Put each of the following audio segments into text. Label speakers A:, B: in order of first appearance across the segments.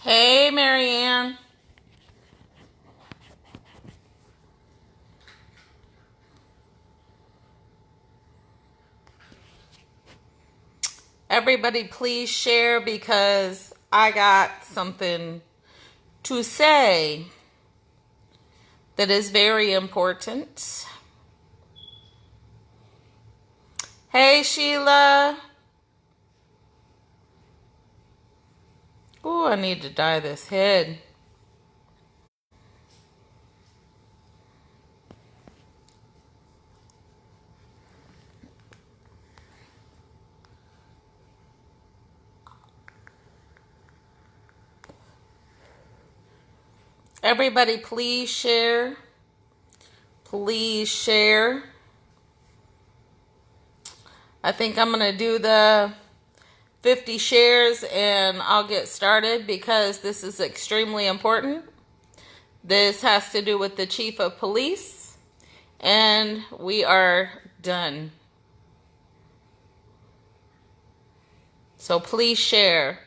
A: Hey, Marianne. Everybody, please share because I got something to say that is very important. Hey, Sheila. Oh, I need to dye this head. Everybody, please share. Please share. I think I'm going to do the 50 shares and I'll get started because this is extremely important. This has to do with the chief of police and we are done. So please share.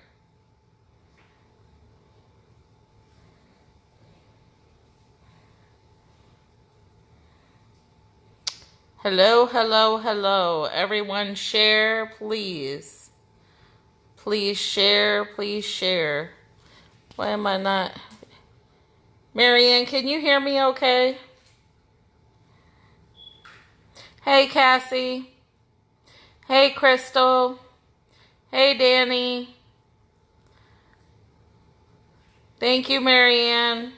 A: Hello, hello, hello. Everyone share, please. Please share, please share. Why am I not? Marianne, can you hear me okay? Hey, Cassie. Hey, Crystal. Hey, Danny. Thank you, Marianne.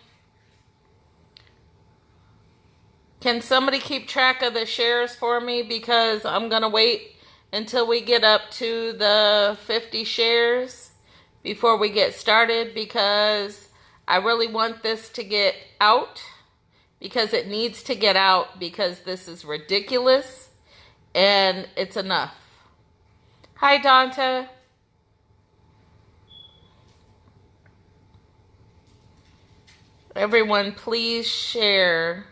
A: Can somebody keep track of the shares for me? Because I'm going to wait until we get up to the 50 shares before we get started because I really want this to get out because it needs to get out because this is ridiculous and it's enough. Hi, Dante. Everyone, please share.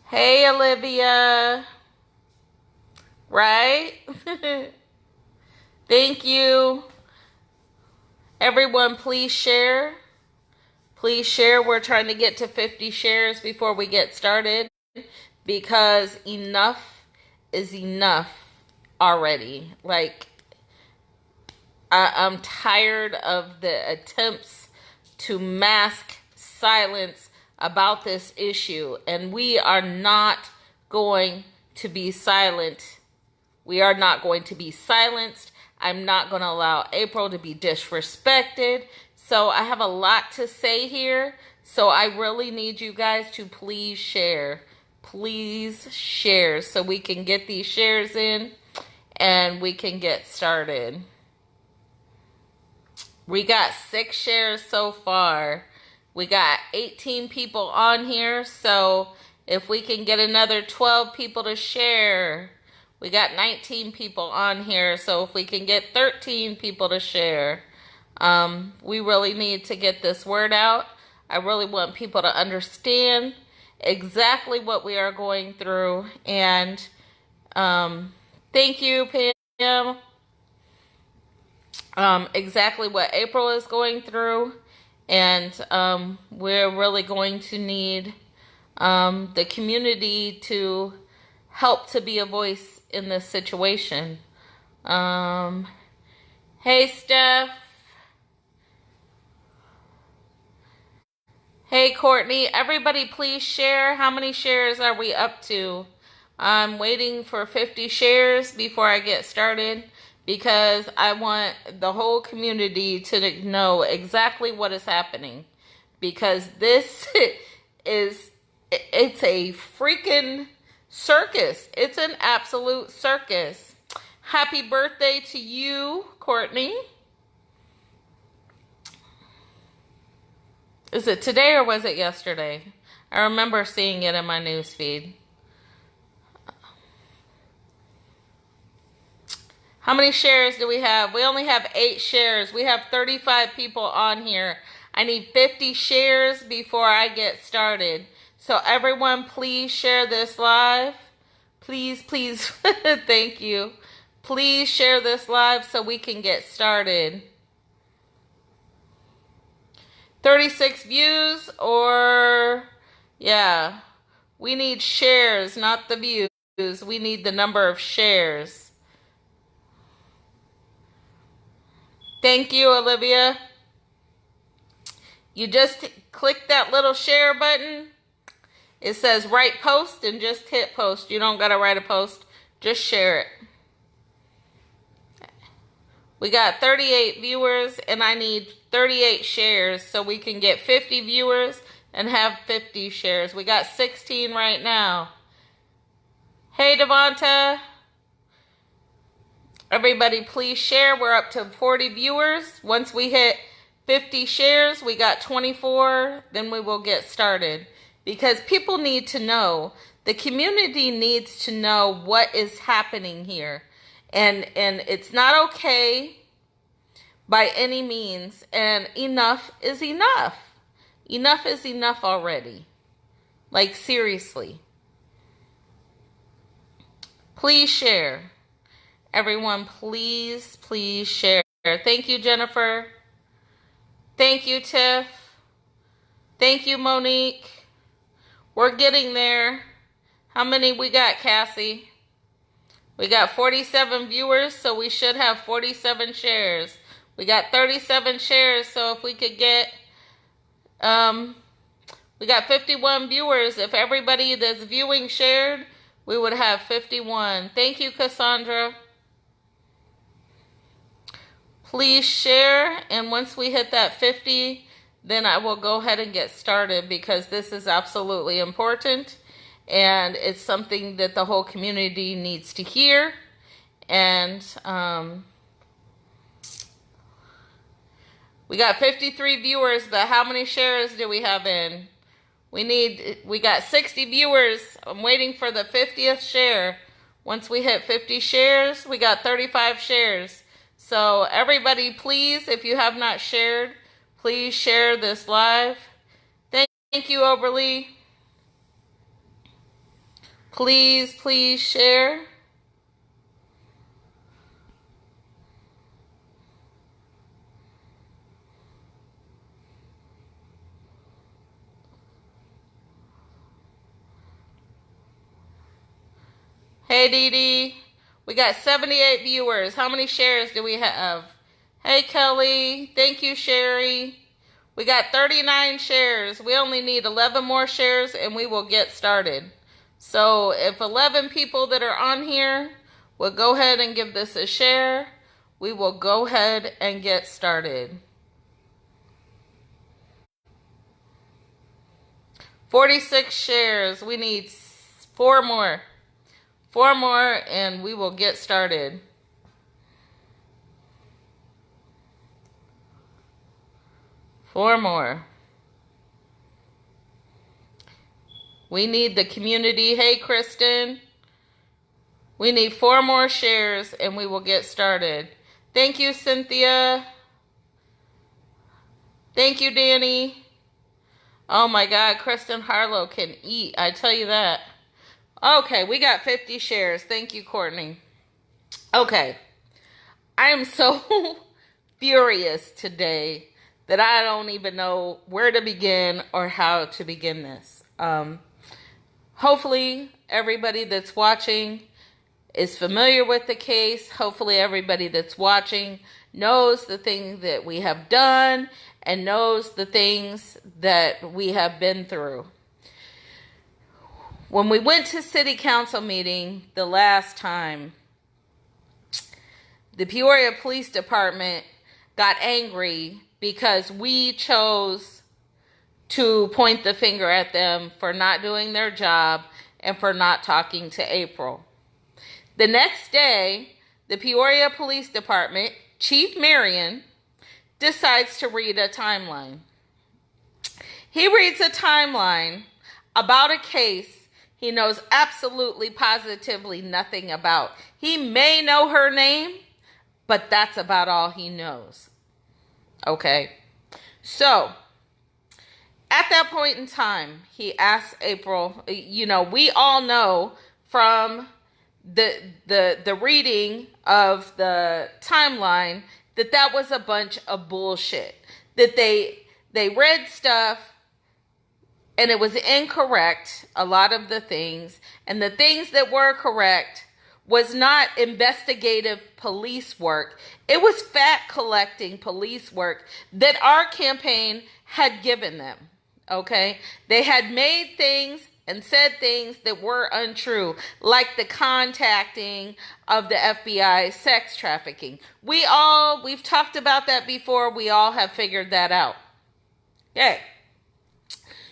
A: Hey, Olivia. Right? Thank you. Everyone, please share. Please share. We're trying to get to 50 shares before we get started because enough is enough already. Like, I'm tired of the attempts to mask silence about this issue, and we are not going to be silent. We are not going to be silenced. I'm not going to allow April to be disrespected. So I have a lot to say here. So I really need you guys to please share. Please share so we can get these shares in and we can get started. We got 6 shares so far. We got 18 people on here, so if we can get another 12 people to share, we got 19 people on here, so if we can get 13 people to share, we really need to get this word out. I really want people to understand exactly what we are going through, and thank you, Pam. Exactly what April is going through. And we're really going to need the community to help to be a voice in this situation. Hey, Steph. Hey, Courtney. Everybody, please share. How many shares are we up to? I'm waiting for 50 shares before I get started, because I want the whole community to know exactly what is happening. Because this it's a freaking circus. It's an absolute circus. Happy birthday to you, Courtney. Is it today or was it yesterday? I remember seeing it in my news feed. How many shares do we have? We only have 8 shares. We have 35 people on here. I need 50 shares before I get started. So everyone, please share this live. Please, please, thank you. Please share this live so we can get started. 36 views or, yeah, we need shares, not the views. We need the number of shares. Thank you, Olivia. You just click that little share button. It says write post and just hit post. You don't got to write a post. Just share it. We got 38 viewers and I need 38 shares so we can get 50 viewers and have 50 shares. We got 16 right now. Hey, Devonta. Everybody, please share. We're up to 40 viewers. Once we hit 50 shares, we got 24. Then we will get started. Because people need to know, the community needs to know what is happening here. And it's not okay by any means. And enough is enough. Enough is enough already. Like, seriously. Please share. Everyone, please, please share. Thank you, Jennifer. Thank you, Tiff. Thank you, Monique. We're getting there. How many we got, Cassie? We got 47 viewers, so we should have 47 shares. We got 37 shares, so if we could get, we got 51 viewers. If everybody that's viewing shared, we would have 51. Thank you, Cassandra. Please share, and once we hit that 50, then I will go ahead and get started because this is absolutely important and it's something that the whole community needs to hear. And we got 53 viewers, but how many shares do we have in? We got 60 viewers. I'm waiting for the 50th share. Once we hit 50 shares, we got 35 shares. So everybody, please, if you have not shared, please share this live. Thank you, Oberly. Please, please share. Hey, Dee Dee. We got 78 viewers. How many shares do we have? Hey, Kelly. Thank you, Sherry. We got 39 shares. We only need 11 more shares and we will get started. So if 11 people that are on here will go ahead and give this a share, we will go ahead and get started. 46 shares. We need 4 more. 4 more and we will get started. Four more. We need the community. Hey, Kristen. We need 4 more shares and we will get started. Thank you, Cynthia. Thank you, Danny. Oh my God, Kristen Harlow can eat. I tell you that. Okay, we got 50 shares. Thank you, Courtney. Okay. I am so furious today that I don't even know where to begin or how to begin this. Hopefully everybody that's watching is familiar with the case. Hopefully everybody that's watching knows the things that we have done and knows the things that we have been through. When we went to city council meeting the last time, the Peoria Police Department got angry because we chose to point the finger at them for not doing their job and for not talking to April. The next day, the Peoria Police Department, Chief Marion, decides to read a timeline. He reads a timeline about a case he knows absolutely, positively nothing about. He may know her name, but that's about all he knows. Okay? So, at that point in time, he asked April, we all know from the reading of the timeline that was a bunch of bullshit. That they read stuff and it was incorrect, a lot of the things, and the things that were correct was not investigative police work. It was fact collecting police work that our campaign had given them. Okay? They had made things and said things that were untrue, like the contacting of the FBI sex trafficking. We've talked about that before. We all have figured that out. Okay.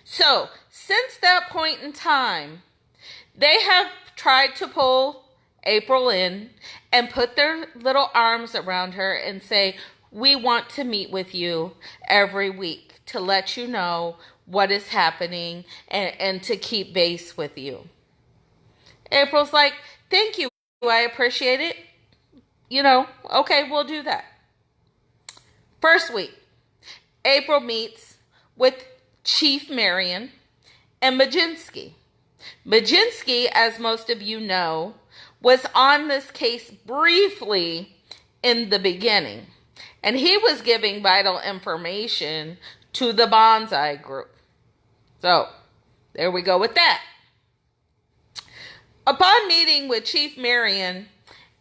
A: So, since that point in time, they have tried to pull April in and put their little arms around her and say, we want to meet with you every week to let you know what is happening and to keep base with you. April's like, thank you, I appreciate it. Okay, we'll do that. First week, April meets with Chief Marion and Majinski. Majinski, as most of you know, was on this case briefly in the beginning, and he was giving vital information to the Bonsai Group. So, there we go with that. Upon meeting with Chief Marion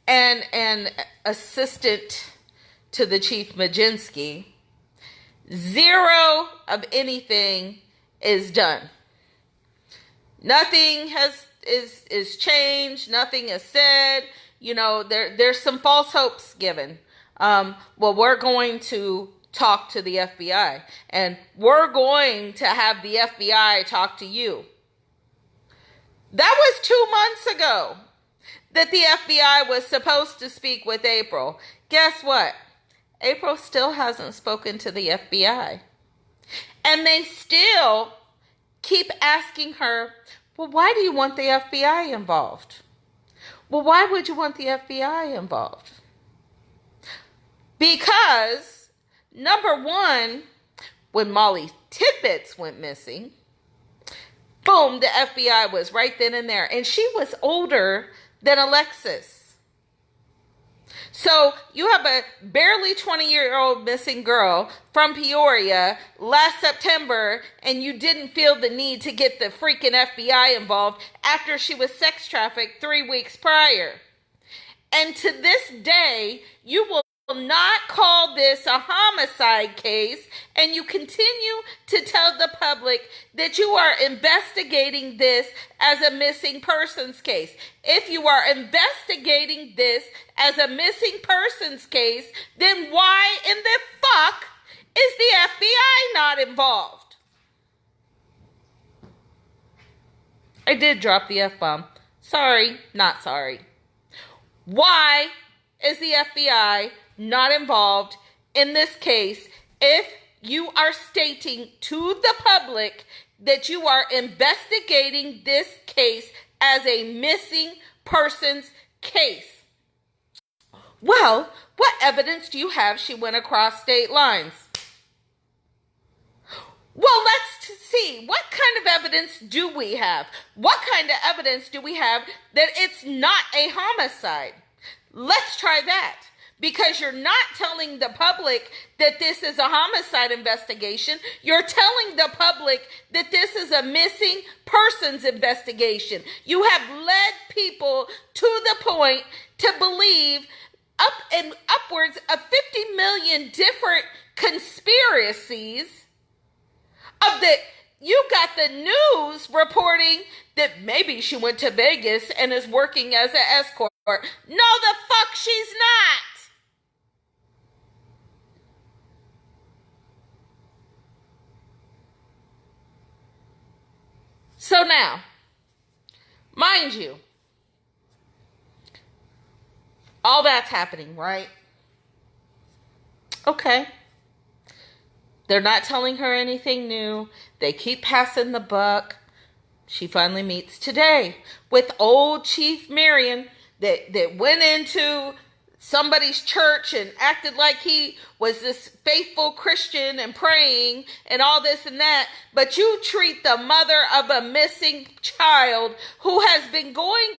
A: and assistant to the Chief Majinski, zero of anything is done. Nothing is changed. Nothing is said. There's some false hopes given. We're going to talk to the FBI, and we're going to have the FBI talk to you. That was 2 months ago that the FBI was supposed to speak with April. Guess what? April still hasn't spoken to the FBI. And they still keep asking her, well, why do you want the FBI involved? Well, why would you want the FBI involved? Because, number one, when Molly Tidbits went missing, boom, the FBI was right then and there. And she was older than Alexis. So you have a barely 20-year-old missing girl from Peoria last September, and you didn't feel the need to get the freaking FBI involved after she was sex trafficked 3 weeks prior. And to this day, you will not call this a homicide case, and you continue to tell the public that you are investigating this as a missing persons case. If you are investigating this as a missing persons case, then why in the fuck is the FBI not involved? I did drop the F-bomb. Sorry, not sorry. Why is the FBI not involved in this case if you are stating to the public that you are investigating this case as a missing persons case? Well, what evidence do you have she went across state lines? Well, let's see. What kind of evidence do we have? What kind of evidence do we have that it's not a homicide? Let's try that. Because you're not telling the public that this is a homicide investigation. You're telling the public that this is a missing persons investigation. You have led people to the point to believe upwards of 50 million different conspiracies of that. You got the news reporting that maybe she went to Vegas and is working as an escort. No, the fuck she's not. So now, mind you, all that's happening, right? Okay. They're not telling her anything new. They keep passing the buck. She finally meets today with old Chief Marion that went into somebody's church and acted like he was this faithful Christian and praying and all this and that, but you treat the mother of a missing child who has been going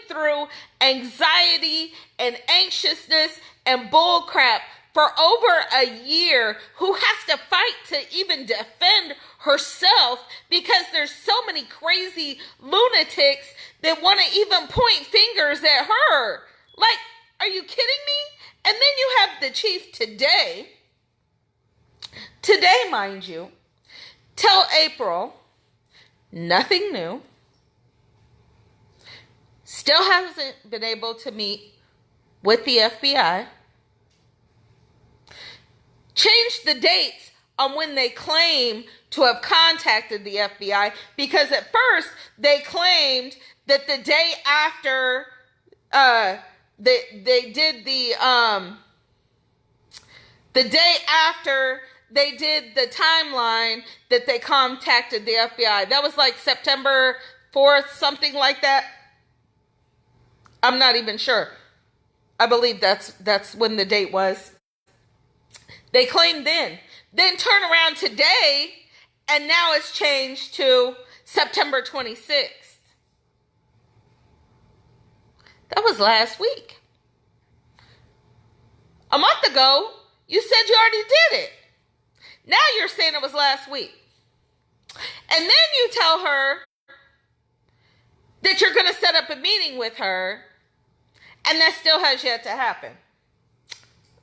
A: through anxiety and anxiousness and bullcrap for over a year, who has to fight to even defend herself because there's so many crazy lunatics that want to even point fingers at her. Like, are you kidding me? And then you have the chief today, mind you, tell April nothing new. Still hasn't been able to meet with the FBI. Changed the dates on when they claim to have contacted the FBI, because at first they claimed that the day after they did the timeline that they contacted the FBI. That was like September 4th, something like that. I'm not even sure. I believe that's when the date was. They claimed then turn around today, and now it's changed to September 26th. That was last week. A month ago, you said you already did it. Now you're saying it was last week. And then you tell her that you're going to set up a meeting with her, and that still has yet to happen.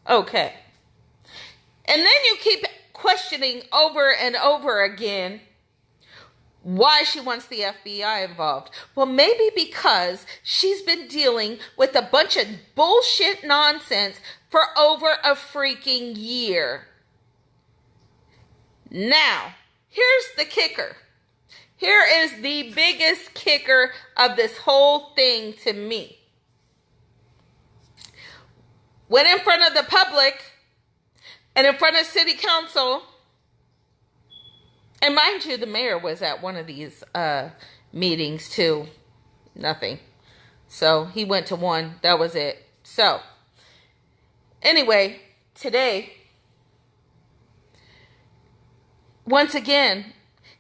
A: Okay. And then you keep questioning over and over again why she wants the FBI involved. Well, maybe because she's been dealing with a bunch of bullshit nonsense for over a freaking year. Now, here's the kicker. Here is the biggest kicker of this whole thing to me. Went in front of the public and in front of city council, and mind you, the mayor was at one of these meetings too. Nothing. So he went to one. That was it. So anyway, today, once again,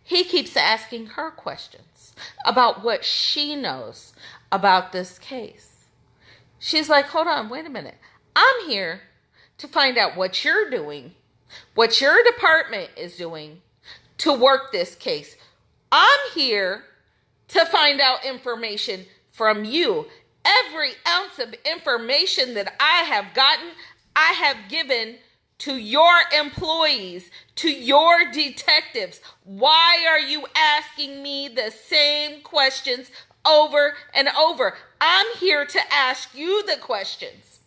A: he keeps asking her questions about what she knows about this case. She's like, hold on, wait a minute. I'm here to find out what you're doing, what your department is doing to work this case. I'm here to find out information from you. Every ounce of information that I have gotten, I have given to your employees, to your detectives. Why are you asking me the same questions over and over? I'm here to ask you the questions.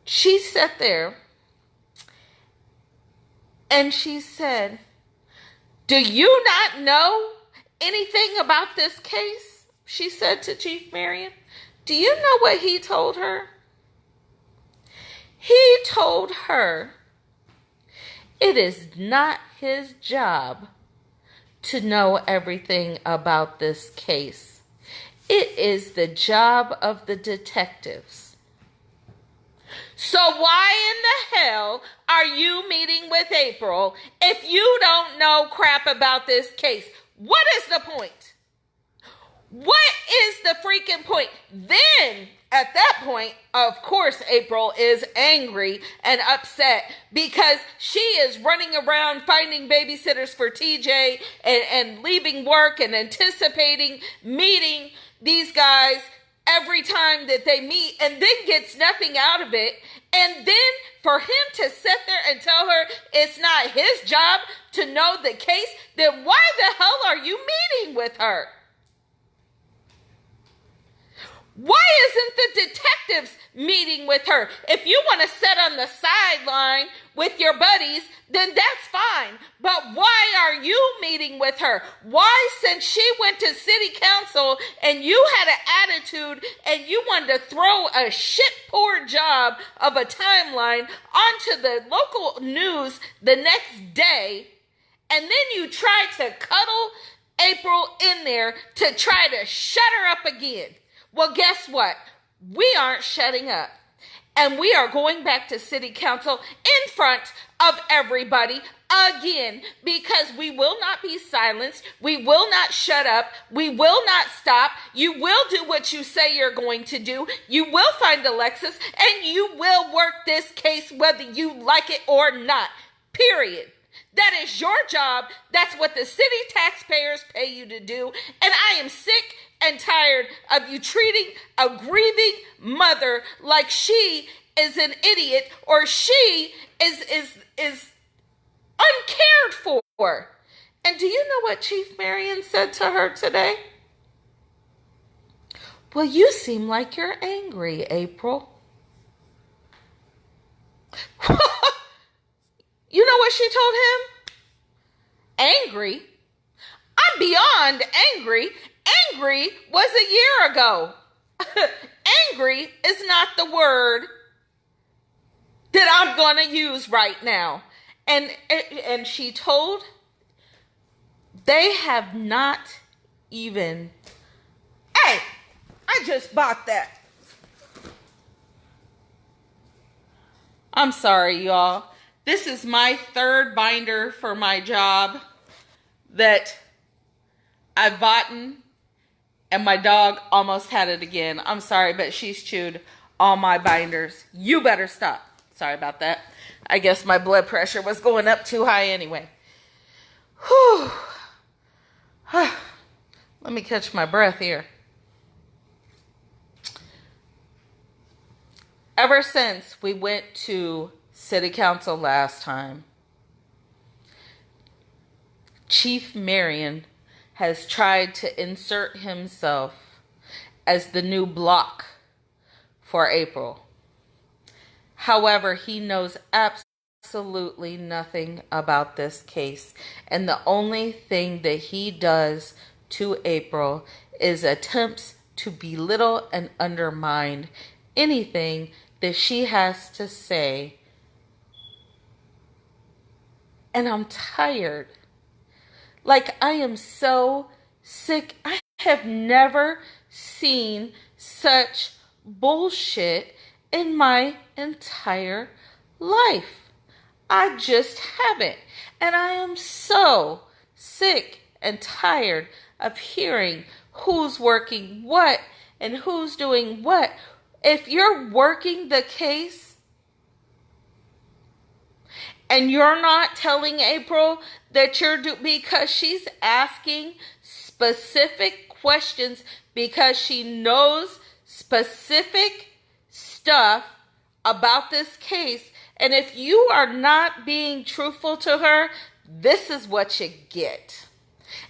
A: She sat there and she said, do you not know anything about this case? She said to Chief Marion. Do you know what he told her? He told her it is not his job to know everything about this case. It is the job of the detectives. So why in the hell are you meeting with April if you don't know crap about this case? What is the point? What is the freaking point? Then, at that point, of course, April is angry and upset because she is running around finding babysitters for TJ and leaving work and anticipating meeting these guys every time that they meet, and then gets nothing out of it. And then for him to sit there and tell her it's not his job to know the case, then why the hell are you meeting with her? Why isn't the detectives meeting with her? If you want to sit on the sideline with your buddies, then that's fine. But why are you meeting with her? Why, since she went to city council and you had an attitude and you wanted to throw a shit poor job of a timeline onto the local news the next day, and then you try to cuddle April in there to try to shut her up again? Well, guess what? We aren't shutting up. And we are going back to city council in front of everybody. again, because we will not be silenced. We will not shut up. We will not stop. You will do what you say you're going to do. You will find Alexis, and you will work this case whether you like it or not. Period. That is your job. That's what the city taxpayers pay you to do. And I am sick and tired of you treating a grieving mother like she is an idiot, or she is uncared for. And do you know what Chief Marion said to her today? Well, you seem like you're angry, April. You know what she told him? Angry? I'm beyond angry. Angry was a year ago. Angry is not the word that I'm going to use right now. And she told, they have not even, hey, I just bought that. I'm sorry, y'all. This is my third binder for my job that I've bought, and my dog almost had it again. I'm sorry, but she's chewed all my binders. You better stop. Sorry about that. I guess my blood pressure was going up too high anyway. Whew. Let me catch my breath here. Ever since we went to City Council last time, Chief Marion has tried to insert himself as the new block for April. However, he knows absolutely nothing about this case. And the only thing that he does to April is attempts to belittle and undermine anything that she has to say. And I'm tired. Like, I am so sick. I have never seen such bullshit in my entire life. I just haven't. And I am so sick and tired of hearing who's working what and who's doing what. If you're working the case and you're not telling April that you're because she's asking specific questions, because she knows specific stuff about this case, and if you are not being truthful to her, this is what you get.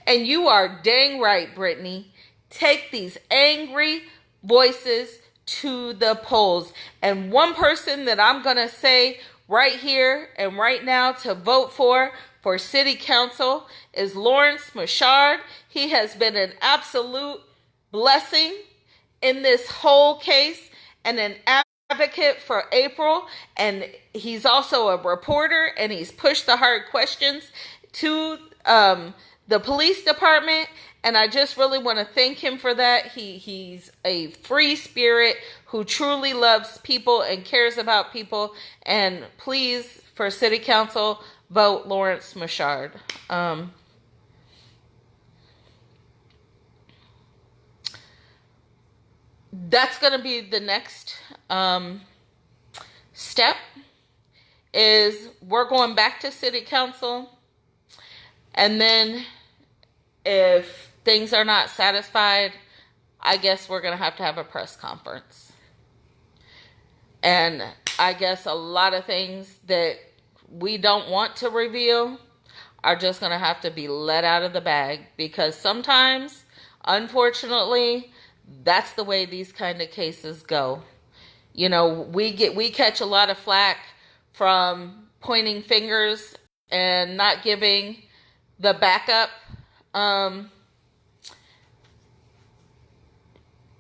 A: And you are dang right, Brittany. Take these angry voices to the polls. And one person that I'm going to say right here and right now to vote for City Council is Lawrence Mouchard. He has been an absolute blessing in this whole case and an advocate for April. And he's also a reporter, and he's pushed the hard questions to the police department. And I just really want to thank him for that. He's a free spirit who truly loves people and cares about people. And please, for City Council, vote Lawrence Mouchard. That's going to be the next step, is we're going back to City Council. And then if things are not satisfied, I guess we're going to have a press conference. And I guess a lot of things that we don't want to reveal are just going to have to be let out of the bag, because sometimes, unfortunately, that's the way these kind of cases go. You know, we catch a lot of flack from pointing fingers and not giving the backup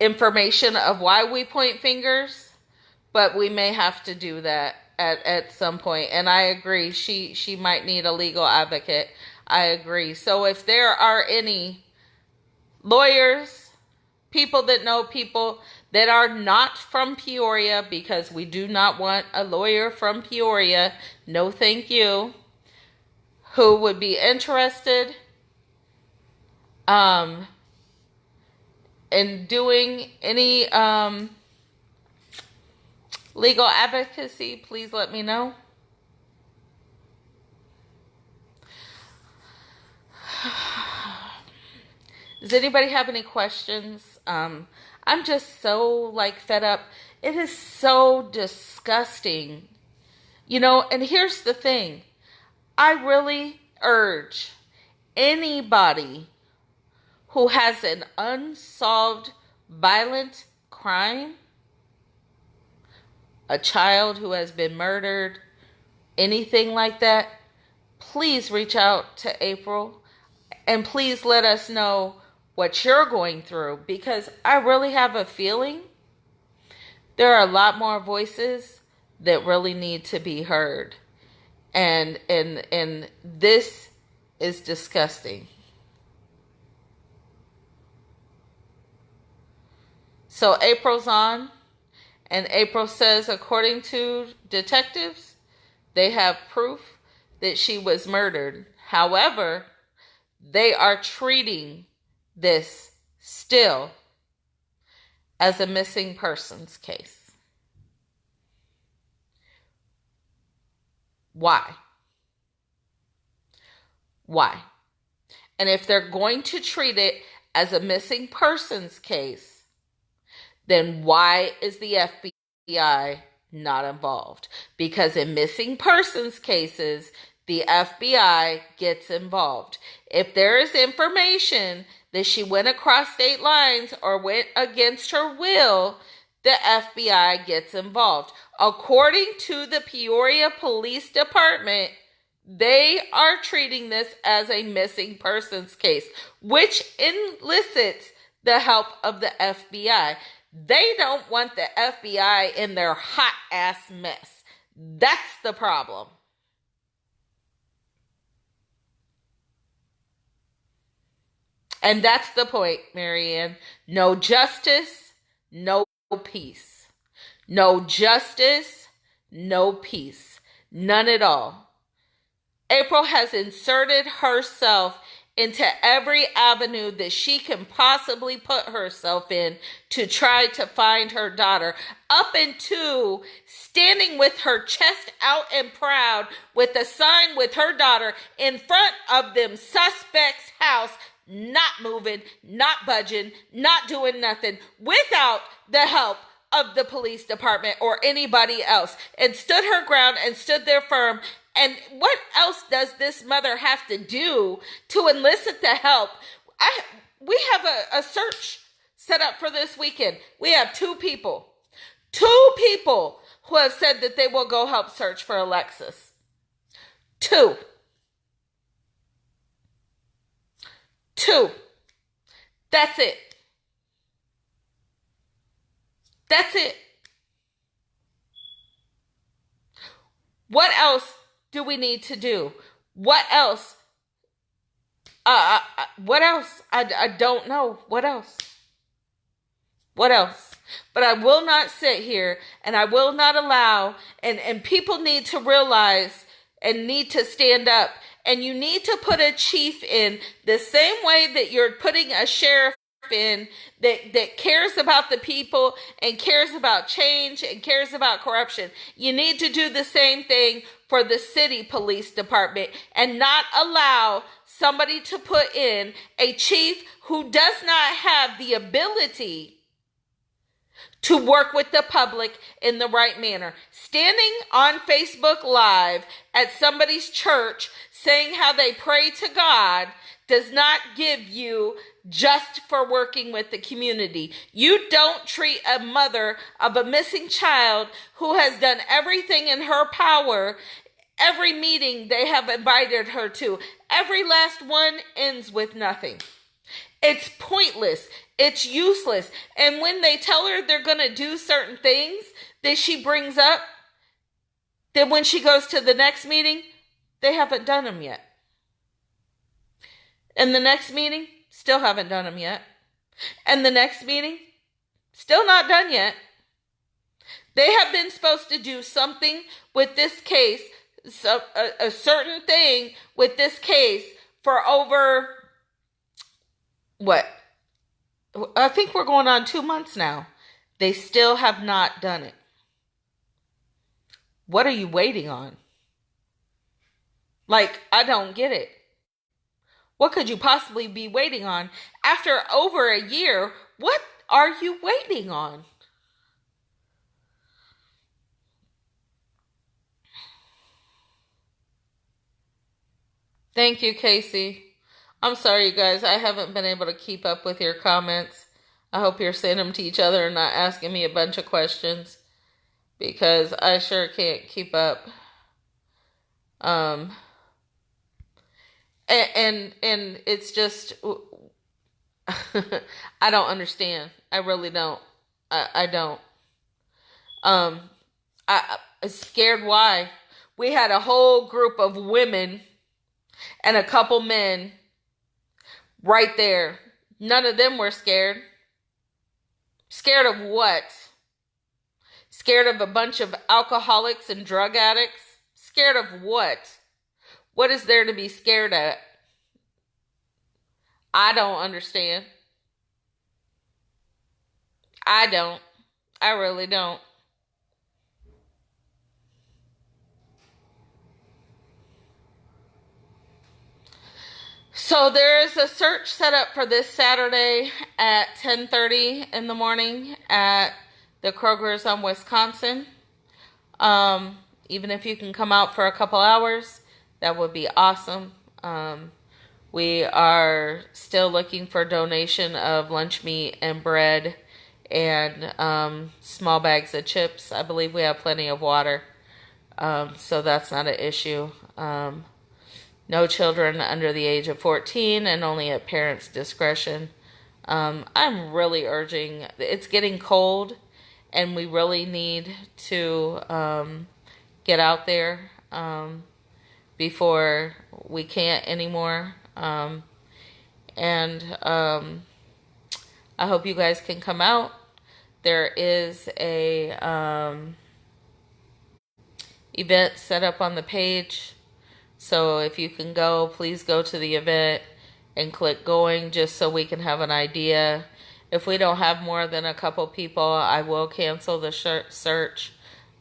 A: information of why we point fingers, but we may have to do that at some point. And I agree, she might need a legal advocate. I agree. So if there are any lawyers, people that know people that are not from Peoria, because we do not want a lawyer from Peoria, no thank you, who would be interested in doing any legal advocacy, please let me know. Does anybody have any questions? I'm just so fed up. It is so disgusting. And here's the thing. I really urge anybody who has an unsolved violent crime, a child who has been murdered, anything like that, please reach out to April and please let us know what you're going through, because I really have a feeling there are a lot more voices that really need to be heard. And this is disgusting. So April's on, and April says, according to detectives, they have proof that she was murdered. However, they are treating this still as a missing persons case. Why? Why? And if they're going to treat it as a missing persons case, then why is the FBI not involved? Because in missing persons cases, the FBI gets involved. If there is information that she went across state lines or went against her will, the FBI gets involved. According to the Peoria Police Department, they are treating this as a missing persons case, which elicits the help of the FBI. They don't want the FBI in their hot ass mess. That's the problem. And that's the point, Marianne. No justice, no peace. No justice, no peace. None at all. April has inserted herself into every avenue that she can possibly put herself in to try to find her daughter, up into standing with her chest out and proud with a sign with her daughter in front of them suspects' house, not moving, not budging, not doing nothing, without the help of the police department or anybody else, and stood her ground and stood there firm. And what else does this mother have to do to elicit the help? We have a search set up for this weekend. We have two people who have said that they will go help search for Alexis. Two. That's it. That's it. What else do we need to do? What else? What else? I don't know. What else? What else? But I will not sit here and I will not allow, and people need to realize and need to stand up, and you need to put a chief in the same way that you're putting a sheriff in that cares about the people and cares about change and cares about corruption. You need to do the same thing for the city police department and not allow somebody to put in a chief who does not have the ability to work with the public in the right manner. Standing on Facebook Live at somebody's church saying how they pray to God does not give you just for working with the community. You don't treat a mother of a missing child who has done everything in her power. Every meeting they have invited her to, every last one ends with nothing. It's pointless. It's useless. And when they tell her they're going to do certain things that she brings up, then when she goes to the next meeting, they haven't done them yet. And the next meeting, still haven't done them yet. And the next meeting, still not done yet. They have been supposed to do something with this case a certain thing with this case for over, what? I think we're going on 2 months now. They still have not done it. What are you waiting on? Like, I don't get it. What could you possibly be waiting on? After over a year, what are you waiting on? Thank you, Casey. I'm sorry, you guys. I haven't been able to keep up with your comments. I hope you're sending them to each other and not asking me a bunch of questions, because I sure can't keep up. Um, and it's just, I don't understand. I really don't. I don't. Um, I'm scared. Why? We had a whole group of women and a couple men right there. None of them were scared. Scared of what? Scared of a bunch of alcoholics and drug addicts? Scared of what? What is there to be scared at? I don't understand. I don't. I really don't. So there is a search set up for this Saturday at 10:30 in the morning at the Kroger's on Wisconsin. Even if you can come out for a couple hours, that would be awesome. We are still looking for donation of lunch meat and bread and small bags of chips. I believe we have plenty of water, so that's not an issue. No children under the age of 14 and only at parents' discretion. I'm really urging, it's getting cold and we really need to get out there before we can't anymore. And I hope you guys can come out. There is a event set up on the page. So if you can go, please go to the event and click going just so we can have an idea. If we don't have more than a couple people, I will cancel the search.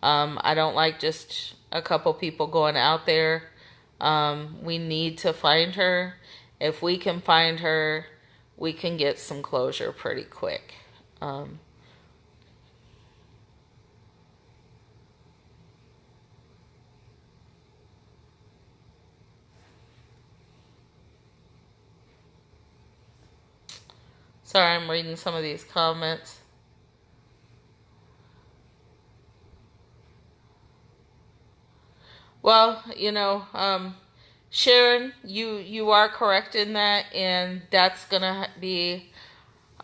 A: I don't like just a couple people going out there. We need to find her. If we can find her, we can get some closure pretty quick. Sorry, I'm reading some of these comments. Well, Sharon, you are correct in that, and that's gonna be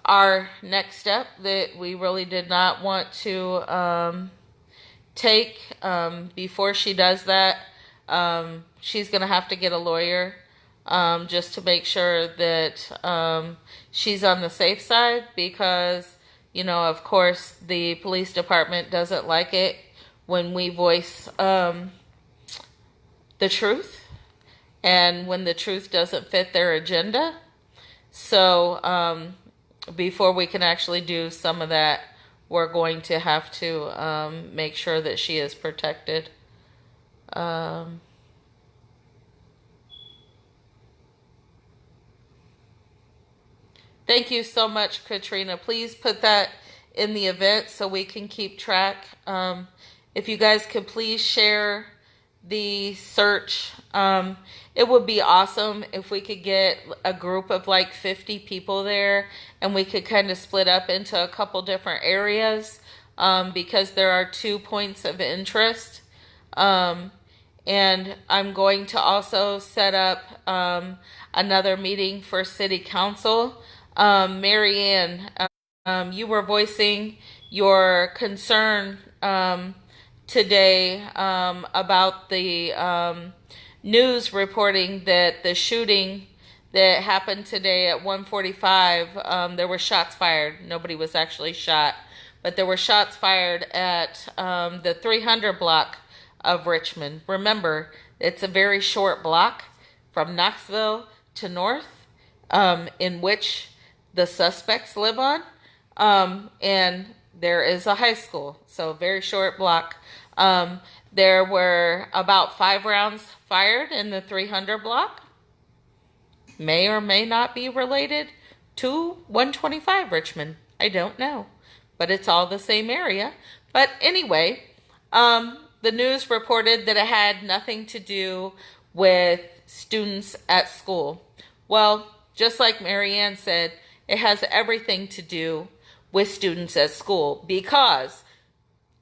A: our next step that we really did not want to take. Before she does that, she's gonna have to get a lawyer. Just to make sure that she's on the safe side, because, of course, the police department doesn't like it when we voice the truth and when the truth doesn't fit their agenda. So before we can actually do some of that, we're going to have to make sure that she is protected. Thank you so much, Katrina. Please put that in the event so we can keep track. If you guys could please share the search, it would be awesome if we could get a group of like 50 people there and we could kind of split up into a couple different areas, because there are 2 points of interest. And I'm going to also set up another meeting for City Council. Marianne, you were voicing your concern today about the news reporting that the shooting that happened today at 1:45, there were shots fired. Nobody was actually shot, but there were shots fired at the 300 block of Richmond. Remember, it's a very short block from Knoxville to North, in which the suspects live on, and there is a high school, so very short block. There were about 5 rounds fired in the 300 block. May or may not be related to 125 Richmond. I don't know, but it's all the same area. But anyway, the news reported that it had nothing to do with students at school. Well, just like Marianne said, it has everything to do with students at school, because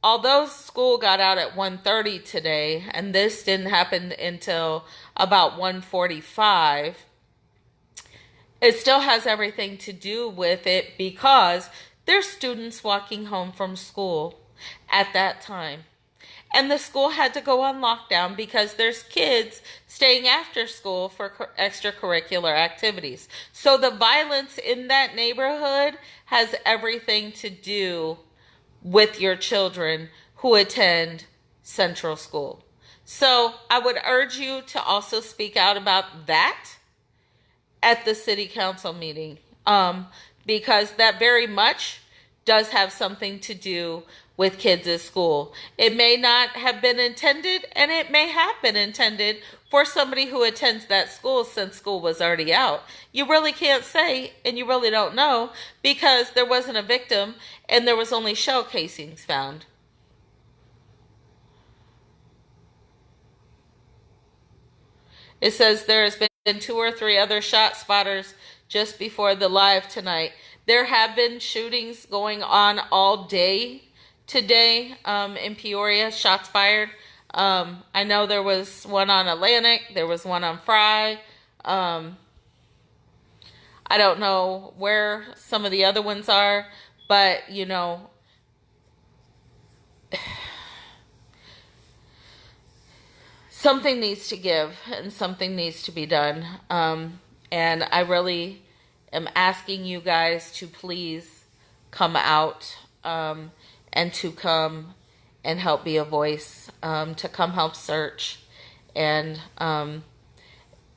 A: although school got out at 1:30 today, and this didn't happen until about 1:45, it still has everything to do with it, because there's students walking home from school at that time. And the school had to go on lockdown because there's kids staying after school for extracurricular activities. So the violence in that neighborhood has everything to do with your children who attend Central School. So I would urge you to also speak out about that at the city council meeting, because that very much does have something to do with kids at school. It may not have been intended, and it may have been intended for somebody who attends that school since school was already out. You really can't say, and you really don't know, because there wasn't a victim and there was only shell casings found. It says there has been 2 or 3 other shot spotters just before the live tonight. There have been shootings going on all day today in Peoria, shots fired. I know there was one on Atlantic. There was one on Fry. I don't know where some of the other ones are, but, you know, something needs to give and something needs to be done. And I really am asking you guys to please come out and to come and help be a voice, to come help search. And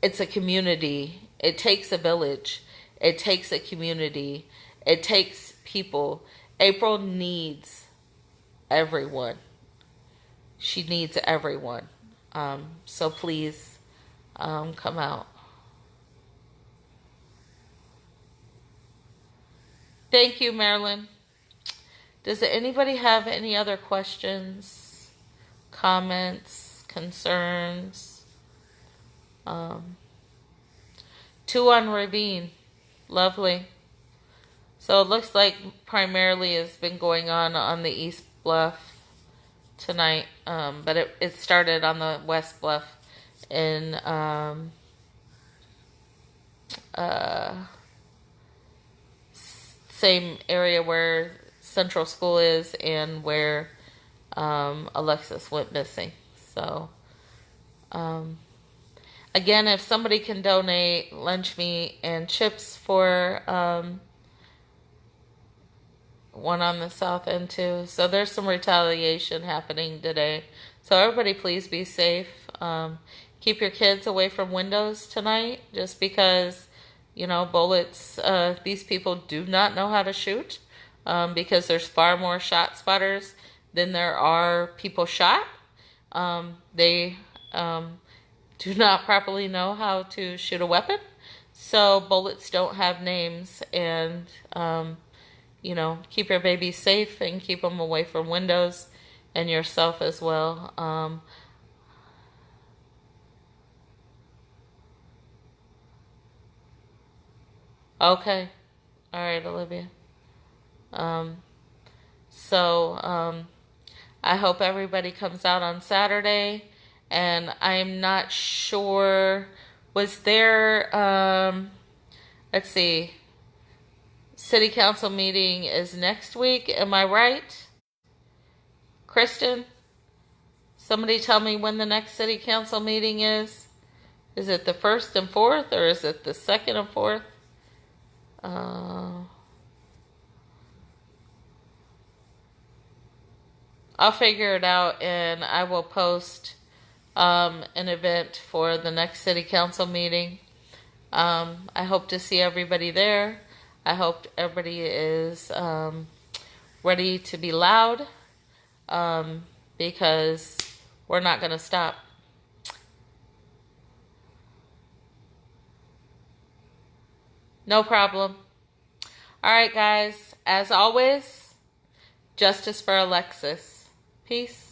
A: it's a community. It takes a village. It takes a community. It takes people. April needs everyone. She needs everyone. So please come out. Thank you, Marilyn. Does anybody have any other questions, comments, concerns? 2 on Ravine. Lovely. So it looks like primarily it's been going on the East Bluff tonight, but it started on the West Bluff in same area where Central School is and where Alexis went missing. So again, if somebody can donate lunch meat and chips for one on the south end too. So there's some retaliation happening today. So everybody please be safe. Keep your kids away from windows tonight, just because, you know, bullets, these people do not know how to shoot, because there's far more shot spotters than there are people shot. They do not properly know how to shoot a weapon. So bullets don't have names, and you know, keep your babies safe and keep them away from windows, and yourself as well. Okay. All right, Olivia. I hope everybody comes out on Saturday, and I'm not sure, was there, let's see, city council meeting is next week, am I right? Kristen, somebody tell me when the next city council meeting is. Is it the 1st and 4th, or is it the 2nd and 4th? I'll figure it out, and I will post an event for the next city council meeting. I hope to see everybody there. I hope everybody is ready to be loud, because we're not going to stop. No problem. All right, guys. As always, justice for Alexis. Peace.